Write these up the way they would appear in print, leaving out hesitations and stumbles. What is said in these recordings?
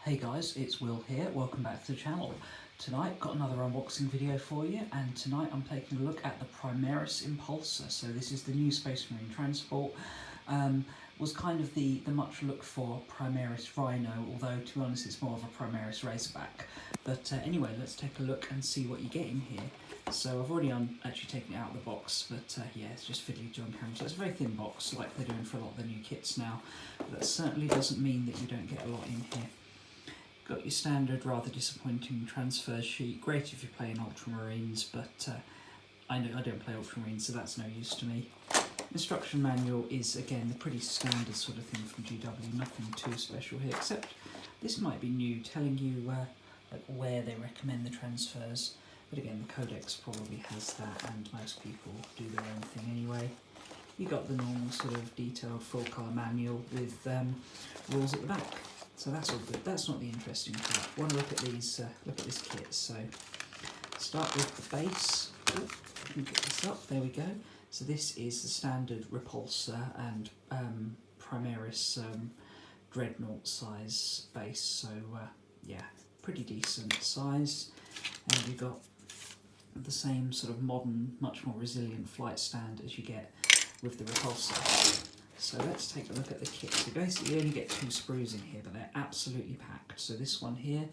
Hey guys, it's Will here, welcome back to the channel. Tonight got another unboxing video for you, and tonight I'm taking a look at the Primaris Impulsor. So this is the new Space Marine transport. Was kind of the much looked for Primaris Rhino, although to be honest it's more of a Primaris Razorback. But anyway, let's take a look and see what you get in here. So I've already actually taken it out of the box, but yeah, it's just fiddly to on camera. So it's a very thin box, like they're doing for a lot of the new kits now. But that certainly doesn't mean that you don't get a lot in here. Got your standard rather disappointing transfer sheet. Great if you're playing Ultramarines, but I don't play Ultramarines, so that's no use to me. Instruction manual is again the pretty standard sort of thing from GW. Nothing too special here, except this might be new, telling you like where they recommend the transfers. But again, the Codex probably has that, and most people do their own thing anyway. You got the normal sort of detailed full colour manual with rules at the back. So that's all good. That's not the interesting part. I want to look at these. Look at this kit. So start with the base. Oh, I can get this up. There we go. So this is the standard Repulsor and Primaris Dreadnought size base. So yeah, pretty decent size. And you've got the same sort of modern, much more resilient flight stand as you get with the Repulsor. So let's take a look at the kit. So basically you only get 2 sprues in here, but they're absolutely packed. So this one here,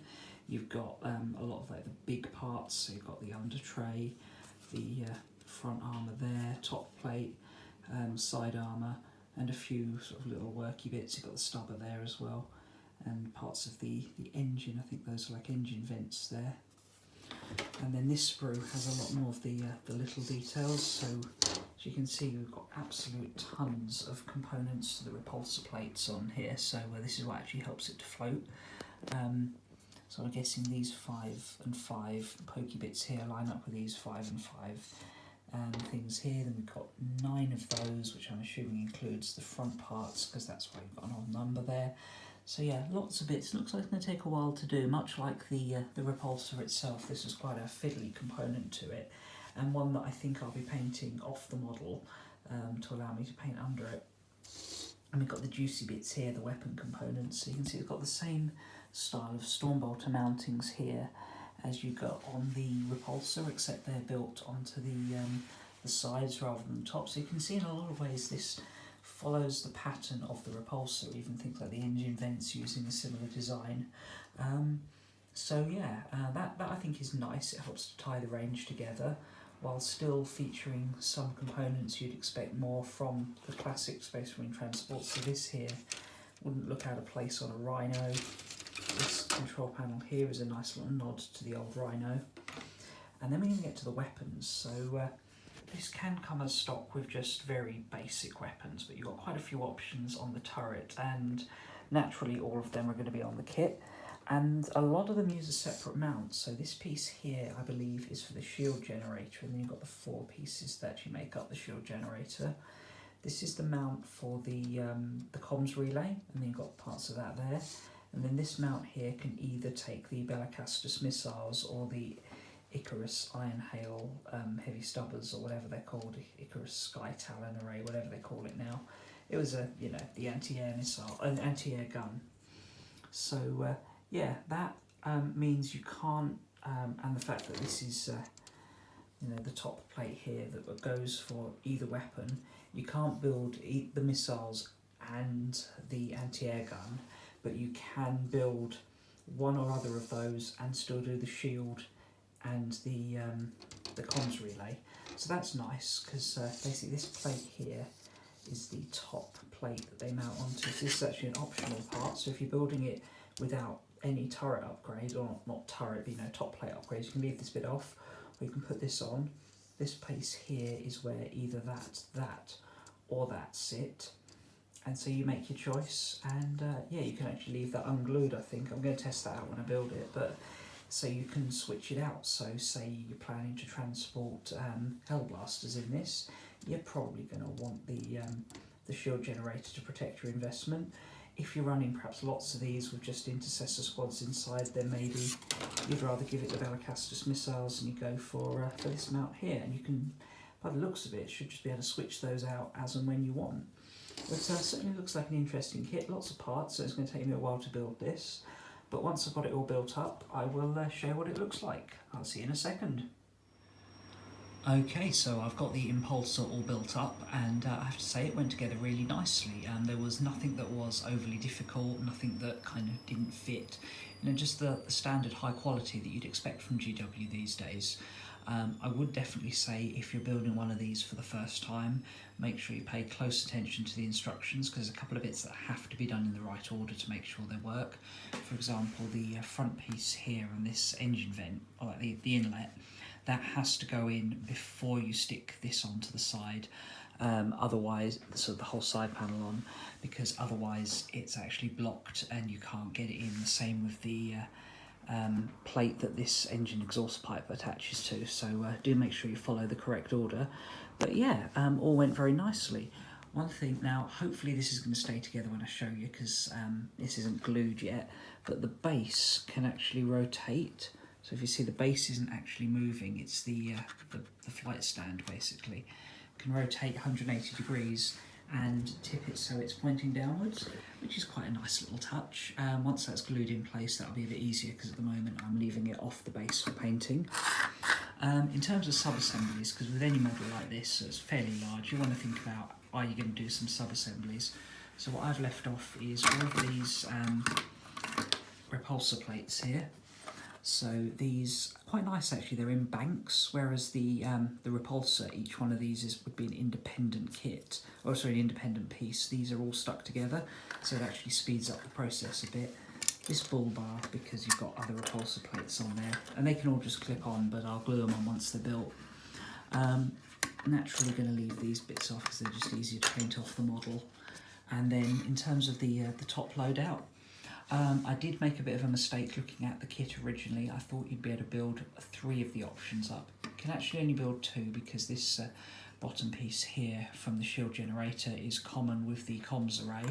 you've got a lot of like the big parts. So you've got the under tray, the front armour there, top plate, side armour, and a few sort of little worky bits. You've got the stubber there as well, and parts of the engine. I think those are like engine vents there. And then this sprue has a lot more of the little details. So as you can see, we've got absolute tons of components to the Repulsive Plates on here. So this is what actually helps it to float. So I'm guessing these 5 and 5 pokey bits here line up with these 5 and 5 things here. Then we've got 9 of those, which I'm assuming includes the front parts, because that's why you've got an odd number there. So yeah, lots of bits. Looks like it's going to take a while to do, much like the Repulsor itself. This is quite a fiddly component to it, and one that I think I'll be painting off the model to allow me to paint under it. And we've got the juicy bits here, the weapon components. So you can see we've got the same style of Stormbolter mountings here as you got on the Repulsor, except they're built onto the sides rather than the top. So you can see in a lot of ways this follows the pattern of the Repulsor, even things like the engine vents using a similar design. So yeah, that I think is nice. It helps to tie the range together while still featuring some components you'd expect more from the classic Space Marine transport. So this here wouldn't look out of place on a Rhino. This control panel here is a nice little nod to the old Rhino. And then we can get to the weapons. So this can come as stock with just very basic weapons, but you've got quite a few options on the turret, and naturally all of them are going to be on the kit. And a lot of them use a separate mount. So this piece here, I believe, is for the shield generator, and then you've got the 4 pieces that actually make up the shield generator. This is the mount for the comms relay, and then you've got parts of that there. And then this mount here can either take the Bellicastus missiles or the Icarus Iron Hail heavy stubbers, or whatever they're called, Icarus Sky Talon array, whatever they call it now. It was the anti-air missile, an anti-air gun. So yeah, that means you can't, and the fact that this is the top plate here that goes for either weapon, you can't build the missiles and the anti-air gun, but you can build one or other of those and still do the shield and the comms relay. So that's nice, because basically this plate here is the top plate that they mount onto. So this is actually an optional part, so if you're building it without any turret upgrade, or not turret, but top plate upgrades, you can leave this bit off, or you can put this on. This piece here is where either that or that sit, and so you make your choice, and yeah, you can actually leave that unglued, I think. I'm going to test that out when I build it, but so you can switch it out. So say you're planning to transport Hellblasters in this, you're probably going to want the shield generator to protect your investment. If you're running perhaps lots of these with just intercessor squads inside, then maybe you'd rather give it the Bellicastus missiles and you go for this mount here. And you can, by the looks of it, should just be able to switch those out as and when you want. But certainly looks like an interesting kit, lots of parts, so it's going to take me a while to build this. But once I've got it all built up, I will share what it looks like. I'll see you in a second. Okay, so I've got the Impulsor all built up, and I have to say it went together really nicely. There was nothing that was overly difficult, nothing that kind of didn't fit. Just the standard high quality that you'd expect from GW these days. I would definitely say if you're building one of these for the first time, make sure you pay close attention to the instructions, because there's a couple of bits that have to be done in the right order to make sure they work. For example, the front piece here and this engine vent, or like the inlet, that has to go in before you stick this onto the side. Otherwise, so the whole side panel on, because otherwise it's actually blocked and you can't get it in. The same with the plate that this engine exhaust pipe attaches to, so do make sure you follow the correct order. But yeah, all went very nicely. One thing now, hopefully this is going to stay together when I show you, because this isn't glued yet, but the base can actually rotate. So if you see, the base isn't actually moving, it's the flight stand basically. Can rotate 180 degrees and tip it so it's pointing downwards, which is quite a nice little touch. Once that's glued in place, that'll be a bit easier, because at the moment I'm leaving it off the base for painting. In terms of sub-assemblies, because with any model like this, so it's fairly large, you want to think about, are you going to do some sub-assemblies? So what I've left off is all of these repulsor plates here. So these are quite nice actually, they're in banks, whereas the repulsor, each one of these would be an independent kit, or sorry, an independent piece. These are all stuck together, so it actually speeds up the process a bit. This bull bar, because you've got other repulsor plates on there, and they can all just clip on, but I'll glue them on once they're built. Naturally going to leave these bits off because they're just easier to paint off the model. And then in terms of the top loadout, I did make a bit of a mistake looking at the kit originally. I thought you'd be able to build 3 of the options up. You can actually only build 2, because this bottom piece here from the shield generator is common with the comms array,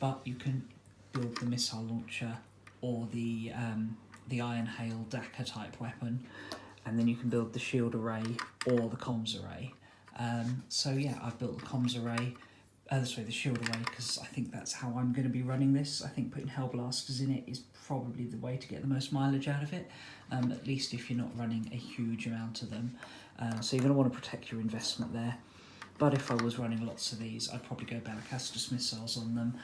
but you can build the missile launcher or the Iron Hail DACA type weapon, and then you can build the shield array or the comms array. So yeah, I've built the comms array, the shield array, because I think that's how I'm going to be running this. I think putting Hellblasters in it is probably the way to get the most mileage out of it, at least if you're not running a huge amount of them. So you're going to want to protect your investment there. But if I was running lots of these, I'd probably go Balacastus missiles on them.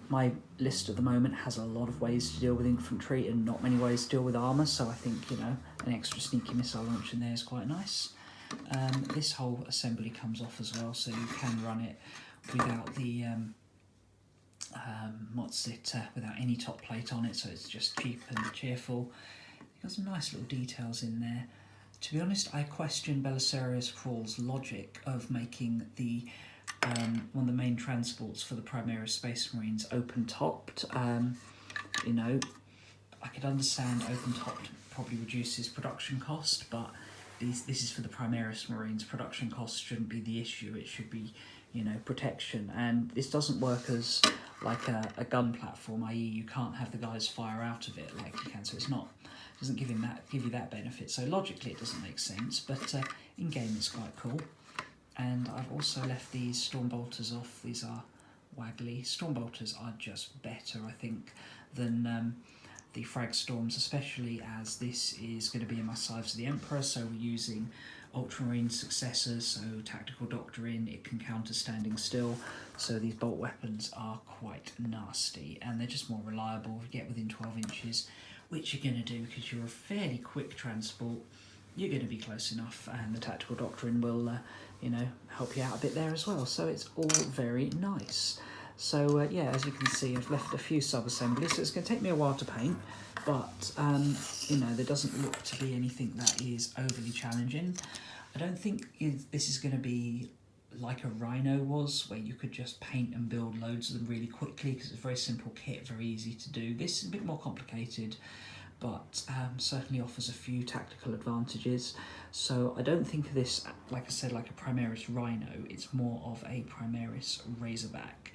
My list at the moment has a lot of ways to deal with infantry and not many ways to deal with armour, so I think, an extra sneaky missile launch in there is quite nice. This whole assembly comes off as well, so you can run it without the without any top plate on it, so it's just cheap and cheerful. You've got some nice little details in there. To be honest, I question Belisarius Crawl's logic of making the one of the main transports for the Primaris Space Marines open-topped. I could understand open-topped probably reduces production cost, but this is for the Primaris Marines. Production cost shouldn't be the issue, it should be, protection. And this doesn't work as like a gun platform, i.e. you can't have the guys fire out of it like you can, so it doesn't give you that benefit. So logically it doesn't make sense, but in-game it's quite cool. And I've also left these Stormbolters off. These are waggly. Stormbolters are just better, I think, than the Frag Storms, especially as this is going to be in my Scythes of the Emperor, so we're using Ultramarine successors, so Tactical Doctrine, it can counter standing still, so these bolt weapons are quite nasty, and they're just more reliable. If you get within 12 inches, which you're going to do because you're a fairly quick transport, you're going to be close enough, and the Tactical Doctrine will help you out a bit there as well, so it's all very nice. So yeah, as you can see, I've left a few sub-assemblies, so it's going to take me a while to paint, but there doesn't look to be anything that is overly challenging. I don't think this is going to be like a Rhino was, where you could just paint and build loads of them really quickly, because it's a very simple kit, very easy to do. This is a bit more complicated, but certainly offers a few tactical advantages. So I don't think of this, like I said, like a Primaris Rhino. It's more of a Primaris Razorback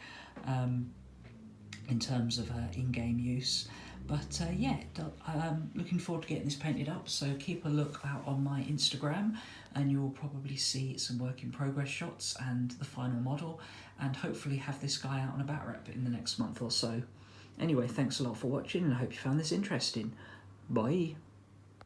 in terms of in-game use. But yeah, I'm looking forward to getting this painted up, so keep a look out on my Instagram and you'll probably see some work in progress shots and the final model, and hopefully have this guy out on a bat rep in the next month or so. Anyway, thanks a lot for watching and I hope you found this interesting. Bye.